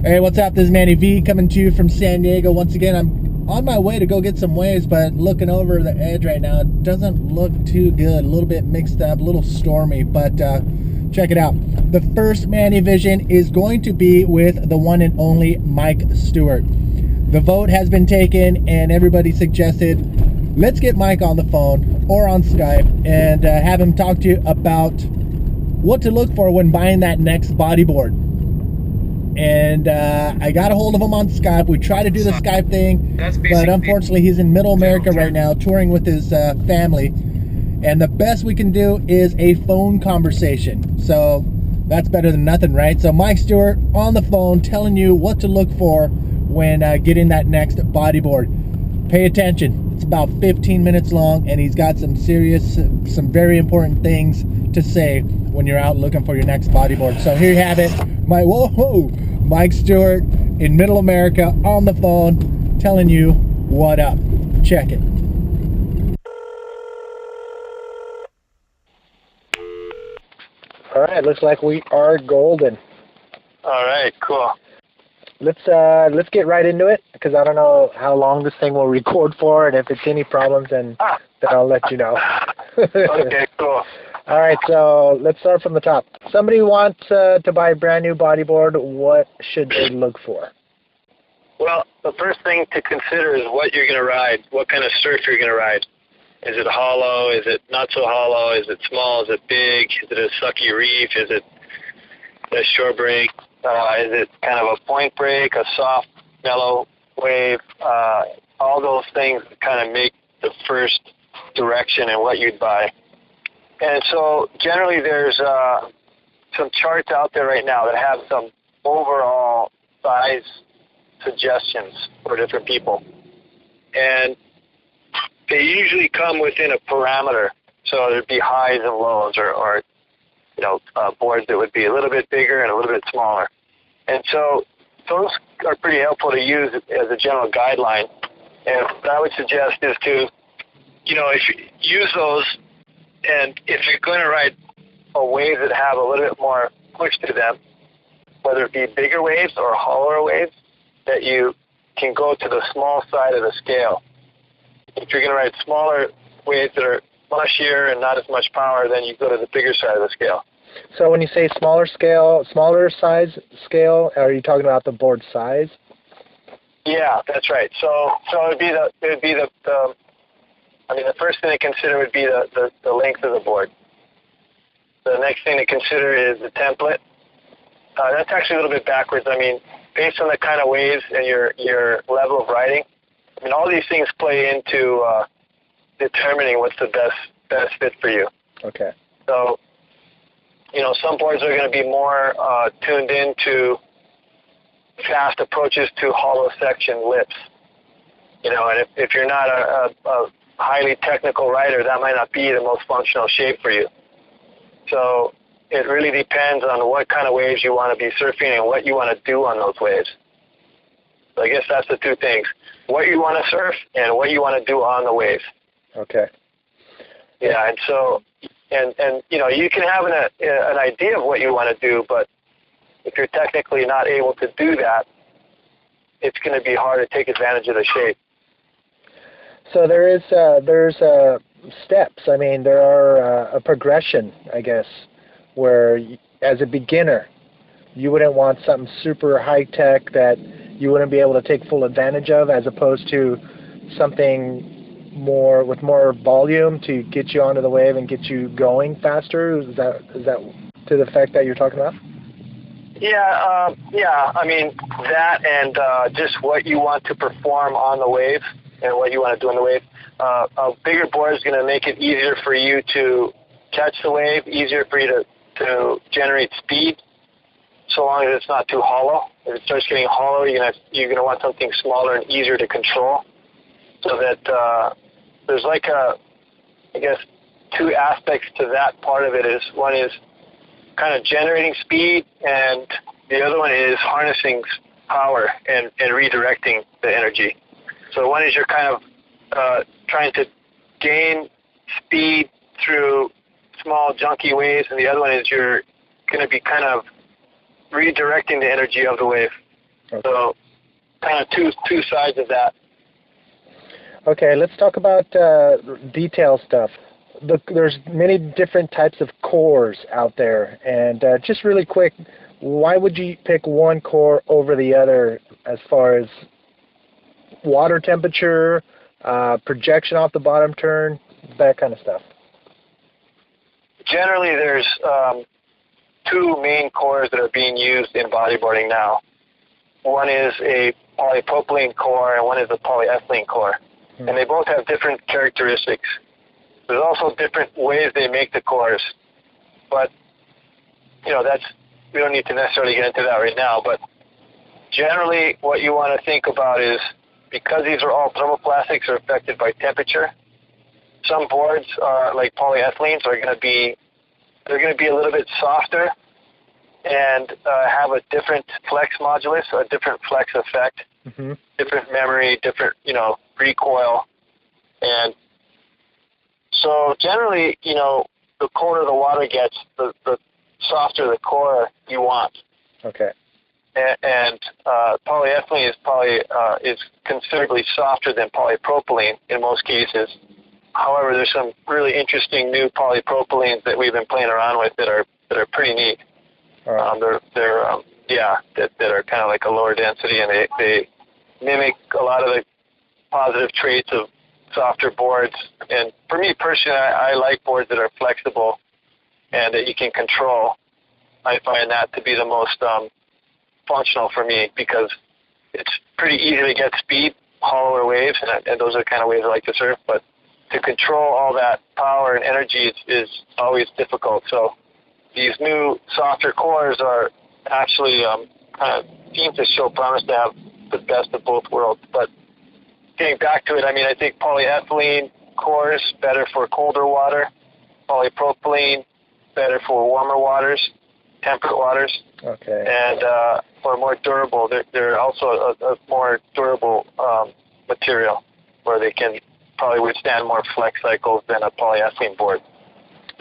Hey, what's up? This is Manny V coming to you from San Diego. Once again, I'm on my way to go get some waves, but looking over the edge right now, it doesn't look too good. A little bit mixed up, a little stormy, but check it out. The first Manny Vision is going to be with the one and only Mike Stewart. The vote has been taken, and everybody suggested let's get Mike on the phone or on Skype and have him talk to you about what to look for when buying that next bodyboard. And I got a hold of him on Skype. We tried to do the Skype thing, but unfortunately he's in Middle America right now touring with his family, and the best we can do is a phone conversation. So that's better than nothing, right? So Mike Stewart on the phone telling you what to look for when getting that next bodyboard. Pay attention. It's about 15 minutes long, and he's got some very important things to say when you're out looking for your next bodyboard. So here you have it. Mike Stewart in Middle America on the phone telling you what up. Check it. All right, looks like we are golden. All right, cool. Let's get right into it, because I don't know how long this thing will record for, and if it's any problems, then I'll let you know. Okay, cool. All right, so let's start from the top. Somebody wants to buy a brand new bodyboard. What should they look for? Well, the first thing to consider is what you're going to ride, what kind of surf you're going to ride. Is it hollow? Is it not so hollow? Is it small? Is it big? Is it a sucky reef? Is it a shore break? Is it kind of a point break, a soft, mellow wave? All those things kind of make the first direction in what you'd buy. And so generally there's some charts out there right now that have some overall size suggestions for different people. And they usually come within a parameter. So there'd be highs and lows, or boards that would be a little bit bigger and a little bit smaller. And so those are pretty helpful to use as a general guideline. And what I would suggest is to, if you use those, and if you're going to ride a wave that have a little bit more push to them, whether it be bigger waves or hollower waves, that you can go to the small side of the scale. If you're going to ride smaller waves that are mushier and not as much power, then you go to the bigger side of the scale. So when you say smaller size scale, are you talking about the board size? Yeah, that's right. So the first thing to consider would be the length of the board. The next thing to consider is the template. That's actually a little bit backwards. Based on the kind of waves and your level of riding, all these things play into determining what's the best fit for you. Okay. So, some boards are going to be more tuned into fast approaches to hollow section lips. And if you're not a highly technical rider, that might not be the most functional shape for you. So it really depends on what kind of waves you want to be surfing and what you want to do on those waves. So I guess that's the two things: what you want to surf and what you want to do on the waves. Okay. Yeah, and so you can have an idea of what you want to do, but if you're technically not able to do that, it's going to be hard to take advantage of the shape. So there's steps. There are a progression, I guess, where as a beginner, you wouldn't want something super high tech that you wouldn't be able to take full advantage of, as opposed to something with more volume to get you onto the wave and get you going faster. Is that to the effect that you're talking about? Yeah. That and just what you want to perform on the wave and what you want to do on the wave. A bigger board is going to make it easier for you to catch the wave, easier for you to generate speed, so long as it's not too hollow. If it starts getting hollow, you're going to want something smaller and easier to control, so that there's two aspects to that part of it. One is kind of generating speed, and the other one is harnessing power and redirecting the energy. So one is you're kind of trying to gain speed through small junky waves, and the other one is you're going to be kind of redirecting the energy of the wave. Okay. So kind of two sides of that. Okay, let's talk about detail stuff. There's many different types of cores out there, and just really quick, why would you pick one core over the other as far as water temperature, projection off the bottom turn, that kind of stuff? Generally, there's two main cores that are being used in bodyboarding now. One is a polypropylene core and one is a polyethylene core. And they both have different characteristics. There's also different ways they make the cores. But, we don't need to necessarily get into that right now. But generally, what you want to think about is, because these are all thermoplastics are affected by temperature, some boards are like polyethylenes are going to be a little bit softer and have a different flex modulus, a different flex effect, different memory, different, recoil. And so generally, the colder the water gets, the softer the core you want. Okay. And polyethylene is considerably softer than polypropylene in most cases. However, there's some really interesting new polypropylenes that we've been playing around with that are pretty neat. Right. That are kind of like a lower density, and they mimic a lot of the positive traits of softer boards. And for me personally, I like boards that are flexible and that you can control. I find that to be the most functional for me, because it's pretty easy to get speed, hollower waves, and those are the kind of waves I like to surf. But to control all that power and energy is always difficult. So these new softer cores are actually kind of seem to show promise to have the best of both worlds. But getting back to it, I think polyethylene cores better for colder water, polypropylene better for warmer waters, temperate waters. Okay. And for more durable, they're also a more durable material where they can probably withstand more flex cycles than a polyethylene board.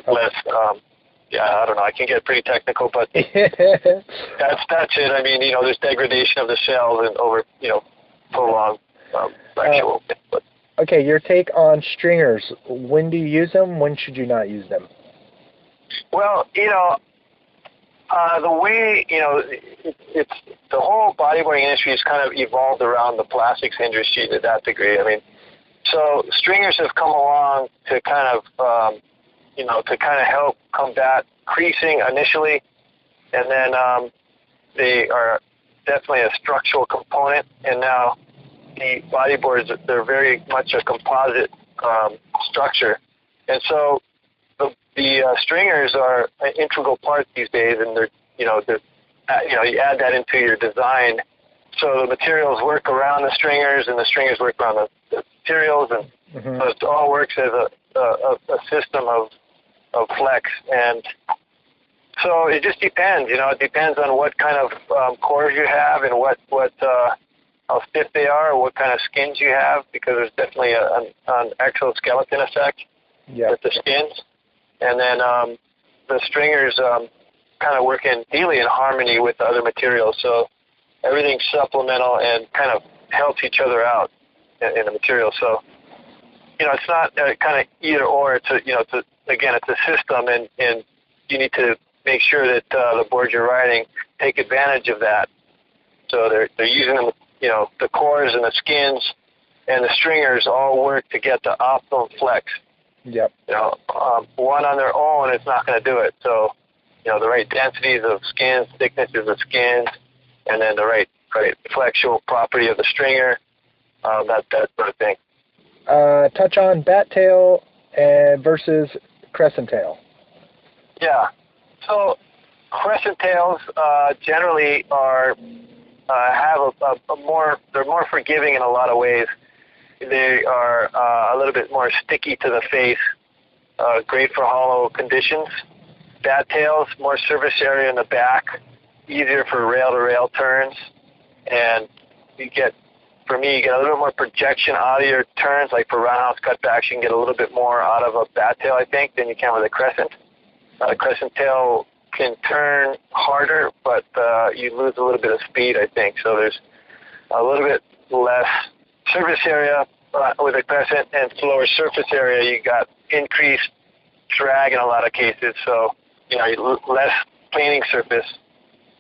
Less, I don't know. I can get pretty technical, but that's it. There's degradation of the shells and over, prolonged sexual. Okay, your take on stringers. When do you use them? When should you not use them? Well, the way, it's the whole bodyboarding industry has kind of evolved around the plastics industry to that degree. So stringers have come along to kind of, help combat creasing initially, and then they are definitely a structural component. And now the bodyboards, they're very much a composite structure, and so the stringers are an integral part these days, and they're you add that into your design. So the materials work around the stringers, and the stringers work around the materials, and so it all works as a system of flex. And so it just depends. It depends on what kind of cores you have and what how stiff they are, or what kind of skins you have, because there's definitely an exoskeleton effect with the skins. And then the stringers kind of work ideally in harmony with the other materials. So everything's supplemental and kind of helps each other out in the material. So, it's not kind of either or. It's it's a system, and you need to make sure that the board you're riding take advantage of that. So they're using them, the cores and the skins and the stringers all work to get the optimum flex. Yep. One on their own is not going to do it. So, the right densities of skins, thicknesses of skins, and then the right flexual property of the stringer, that sort of thing. Touch on bat tail versus crescent tail. Yeah. So crescent tails generally are have they're more forgiving in a lot of ways. They are a little bit more sticky to the face, great for hollow conditions. Bat tails, more surface area in the back, easier for rail-to-rail turns, and you get a little more projection out of your turns. Like for roundhouse cutbacks, you can get a little bit more out of a bat tail, I think, than you can with a crescent. Crescent tail can turn harder, but you lose a little bit of speed, I think. So there's a little bit less surface area with a crescent, and slower surface area. You got increased drag in a lot of cases. So, less planing surface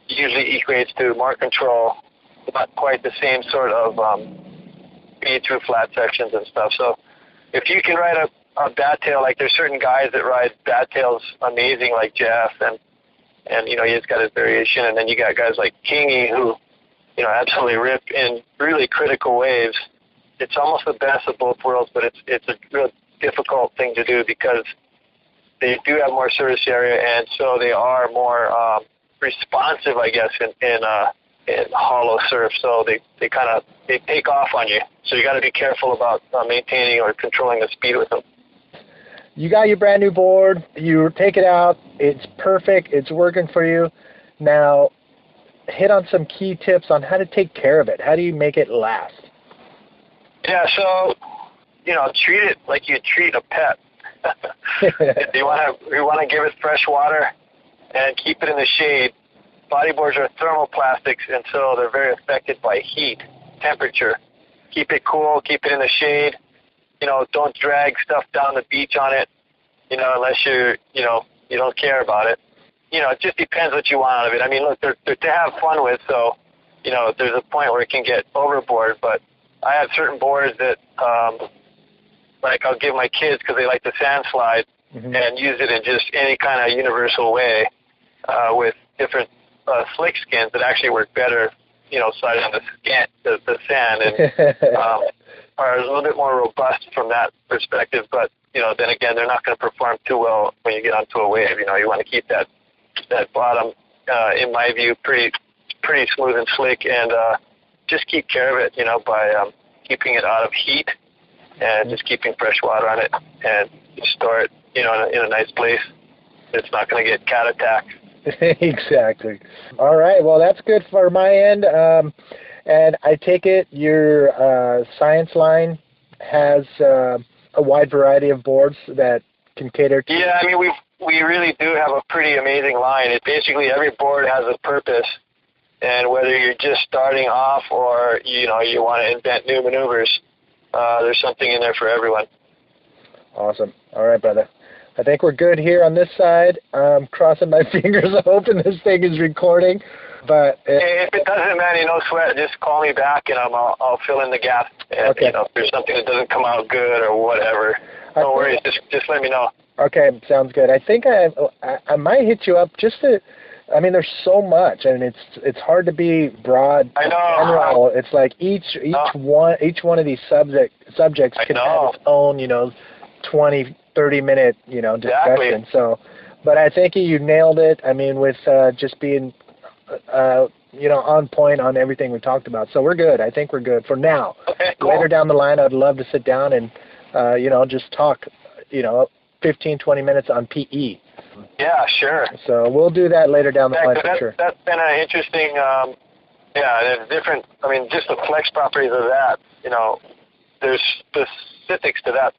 usually equates to more control, not quite the same sort of speed through flat sections and stuff. So if you can ride a bat tail, like there's certain guys that ride bat tails amazing, like Jeff, and he's got his variation, and then you got guys like Kingy who, absolutely rip in really critical waves. It's almost the best of both worlds, but it's a real difficult thing to do because they do have more surface area, and so they are more responsive, I guess, in hollow surf. So they take off on you. So you got to be careful about maintaining or controlling the speed with them. You got your brand new board. You take it out. It's perfect. It's working for you. Now, hit on some key tips on how to take care of it. How do you make it last? Yeah, so, treat it like you treat a pet. You want to give it fresh water and keep it in the shade. Bodyboards are thermoplastics, and so they're very affected by heat, temperature. Keep it cool, keep it in the shade. Don't drag stuff down the beach on it, unless you don't care about it. It just depends what you want out of it. I mean, look, they're to have fun with, so, there's a point where it can get overboard, but I have certain boards that, like I'll give my kids because they like the sand slide, and use it in just any kind of universal way, with different slick skins that actually work better, sliding on the sand, and are a little bit more robust from that perspective. But then again, they're not going to perform too well when you get onto a wave. You want to keep that bottom, in my view, pretty smooth and slick, and just keep care of it, by keeping it out of heat and just keeping fresh water on it, and store it, in a nice place. It's not going to get cat attacked. Exactly. All right. Well, that's good for my end. And I take it your Science line has a wide variety of boards that can cater to... Yeah, I mean, we really do have a pretty amazing line. Basically every board has a purpose, and whether you're just starting off or you want to invent new maneuvers, there's something in there for everyone. Awesome. All right, brother. I think we're good here on this side. I'm crossing my fingers. I'm hoping this thing is recording. But if it doesn't, man, no sweat. Just call me back, and I'll fill in the gap. And, okay. If there's something that doesn't come out good or whatever, no worries. Just let me know. Okay, sounds good. I think I might hit you up just to. I mean, there's so much, and it's hard to be broad. I know. General. It's like each one of these subjects can have its own, 20, 30-minute, discussion. Exactly. So, but I think you nailed it. I mean, with just being, on point on everything we talked about. So we're good. I think we're good for now. Okay, cool. Later down the line, I'd love to sit down and, just talk, 15, 20 minutes on PE. Yeah, sure. So we'll do that later down the line for sure. That's been an interesting, there's different, I mean, just the flex properties of that, there's specifics to that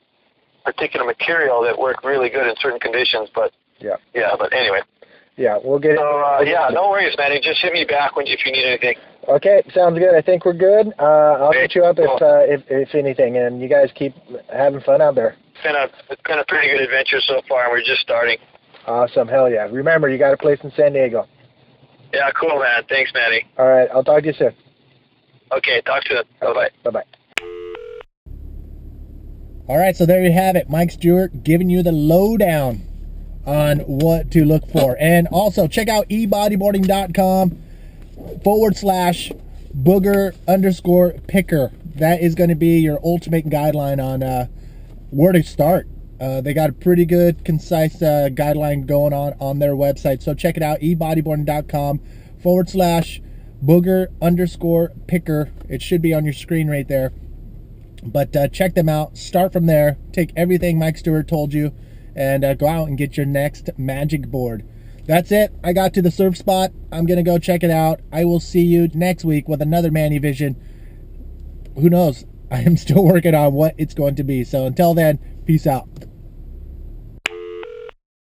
particular material that work really good in certain conditions, but but anyway. Yeah, we'll get it. So, no worries, man. Just hit me back if you need anything. Okay, sounds good. I think we're good. I'll hit you up if anything, and you guys keep having fun out there. It's been a pretty good adventure so far, and we're just starting. Awesome. Hell yeah. Remember, you got a place in San Diego. Yeah, cool, man. Thanks, Matty. All right, I'll talk to you soon. Okay, talk soon. Bye-bye. Bye-bye. All right, so there you have it. Mike Stewart giving you the lowdown on what to look for. And also check out ebodyboarding.com/booger_picker. That is going to be your ultimate guideline on where to start. They got a pretty good, concise guideline going on their website. So check it out, ebodyboarding.com/booger_picker. It should be on your screen right there. But check them out. Start from there. Take everything Mike Stewart told you and go out and get your next magic board. That's it. I got to the surf spot. I'm going to go check it out. I will see you next week with another Manny Vision. Who knows? I am still working on what it's going to be. So until then, peace out.